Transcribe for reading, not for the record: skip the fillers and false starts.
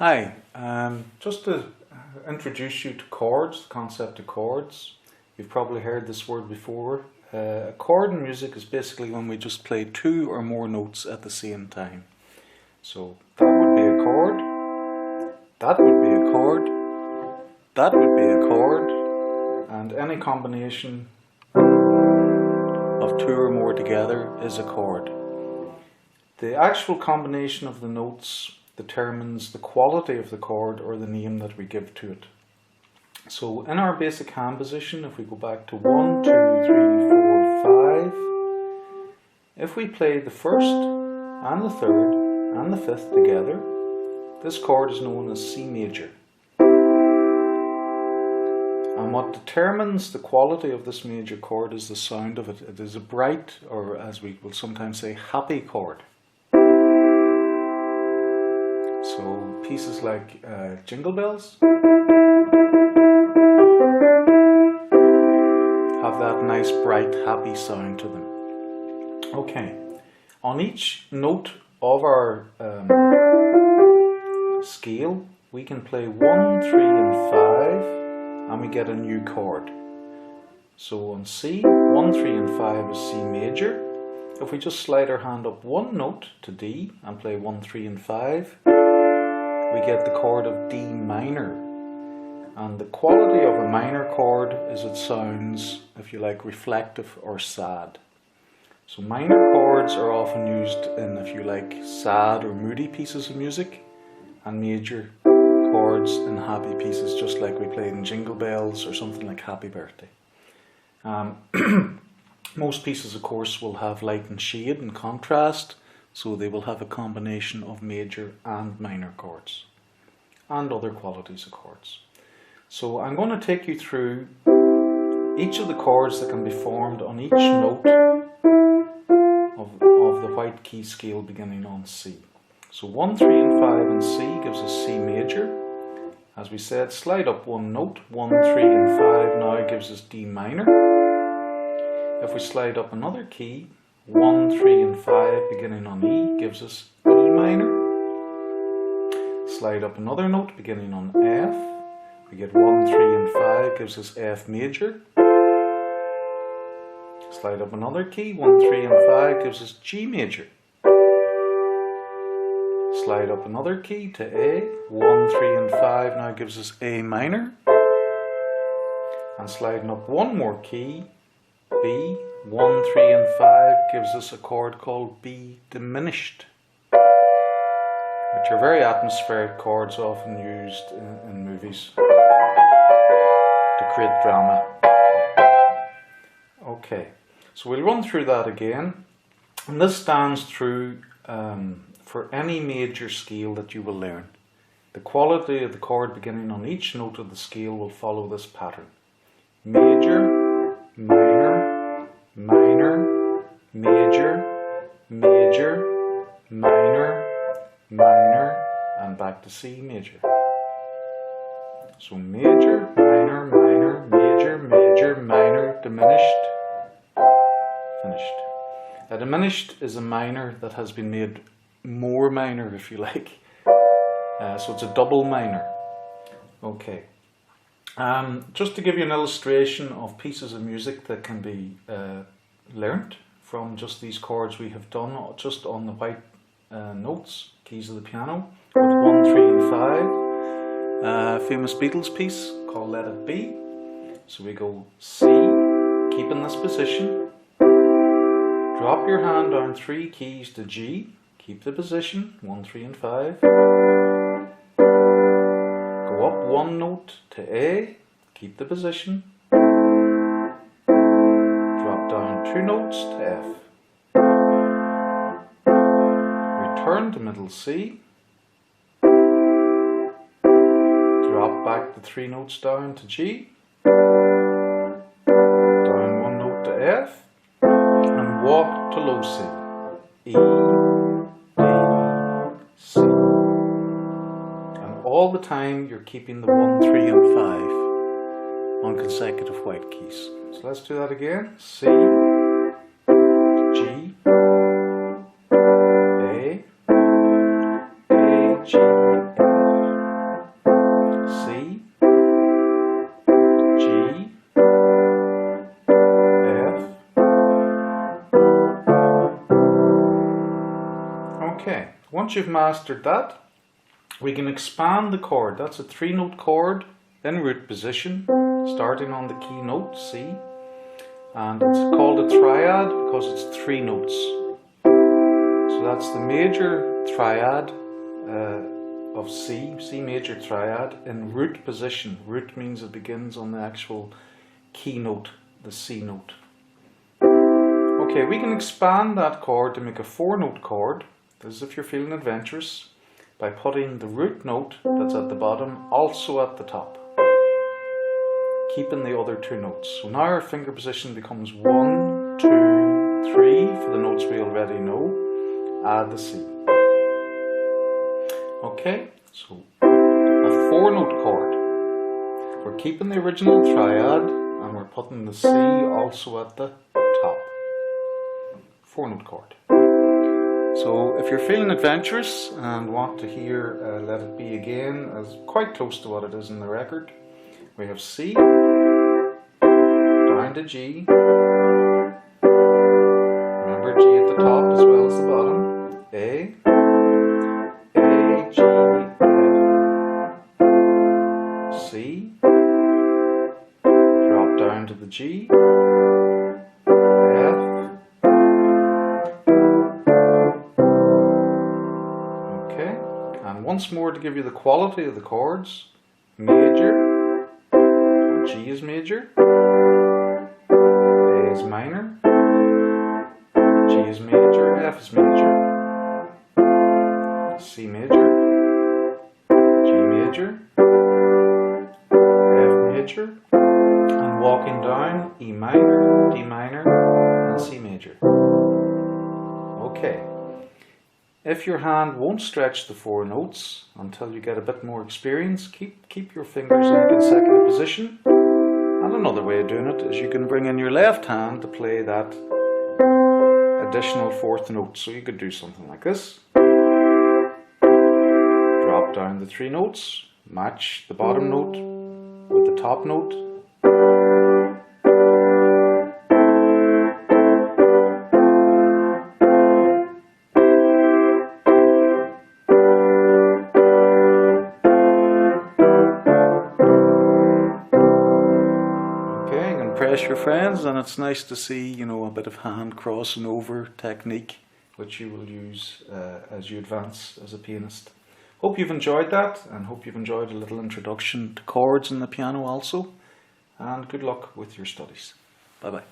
Hi, just to introduce you to chords, the concept of chords. You've probably heard this word before. A chord in music is basically when we just play two or more notes at the same time. So that would be a chord, that would be a chord, that would be a chord, and any combination of two or more together is a chord. The actual combination of the notes determines the quality of the chord or the name that we give to it. So in our basic hand position, if we go back to 1, 2, 3, 4, 5, if we play the first and the third and the fifth together, this chord is known as C major. And what determines the quality of this major chord is the sound of it. It is a bright, or as we will sometimes say, happy chord. So pieces like Jingle Bells have that nice bright happy sound to them. Okay, on each note of our scale we can play 1, 3 and 5 and we get a new chord. So on C, 1, 3 and 5 is C major. If we just slide our hand up one note to D and play 1, 3 and 5, we get the chord of D minor. And the quality of a minor chord is it sounds, if you like, reflective or sad. So minor chords are often used in, if you like, sad or moody pieces of music, and major chords in happy pieces, just like we played in Jingle Bells or something like Happy Birthday. Most pieces, of course, will have light and shade and contrast, so they will have a combination of major and minor chords and other qualities of chords. So I'm going to take you through each of the chords that can be formed on each note of the white key scale beginning on C. So 1, 3 and 5 in C gives us C major. As we said, slide up one note, 1, 3 and 5 now gives us D minor. If we slide up another key, 1, 3 and 5 beginning on E gives us E minor. Slide up another note beginning on F, we get 1, 3 and 5 gives us F major. Slide up another key, 1, 3 and 5 gives us G major. Slide up another key to A, 1, 3 and 5 now gives us A minor. And sliding up one more key, B, 1, 3 and 5 gives us a chord called B diminished, which are very atmospheric chords often used in movies to create drama. Okay, so we'll run through that again, and this stands true for any major scale that you will learn. The quality of the chord beginning on each note of the scale will follow this pattern: major, minor, minor, major, major, minor, minor, and back to C major. So major, minor, minor, major, major, minor, diminished, finished. A diminished is a minor that has been made more minor, if you like. So it's a double minor. Okay. Just to give you an illustration of pieces of music that can be learnt from just these chords we have done just on the white notes, keys of the piano, with 1, 3 and 5. Famous Beatles piece called Let It Be. So we go C, keep in this position, drop your hand down 3 keys to G, keep the position, 1, 3 and 5. Go up one note to A, keep the position. Drop down 2 notes to F. Return to middle C. Drop back the 3 notes down to G. Down 1 note to F. And walk to low C. E, D, C. And all the time you're keeping the 1, 3 and 5 on consecutive white keys. So let's do that again. C, G, A, G, Once you've mastered that, we can expand the chord. That's a 3-note chord in root position, starting on the key note C. And it's called a triad because it's 3 notes. So that's the major triad of C, C major triad in root position. Root means it begins on the actual key note, the C note. Okay, we can expand that chord to make a 4-note chord. This is if you're feeling adventurous, by putting the root note that's at the bottom also at the top, keeping the other 2 notes. So now our finger position becomes 1, 2, 3 for the notes we already know. Add the C. Okay, so a 4-note chord. We're keeping the original triad and we're putting the C also at the top. 4-note chord. So if you're feeling adventurous and want to hear Let It Be Again as quite close to what it is in the record, we have C, down to G, remember G at the top as well as the bottom, A, G, C, drop down to the G, F, okay, and once more to give you the quality of the chords, major, G is major, A is minor, G is major, F is major, C major, G major, F major, and walking down E minor, D minor, and C major. Okay. If your hand won't stretch the 4 notes until you get a bit more experience, keep your fingers in consecutive position. And another way of doing it is you can bring in your left hand to play that additional 4th note. So you could do something like this. Drop down the 3 notes, match the bottom note with the top note. Press your friends, and it's nice to see, a bit of hand crossing over technique which you will use as you advance as a pianist. Hope you've enjoyed that, and hope you've enjoyed a little introduction to chords in the piano also, and good luck with your studies. Bye bye.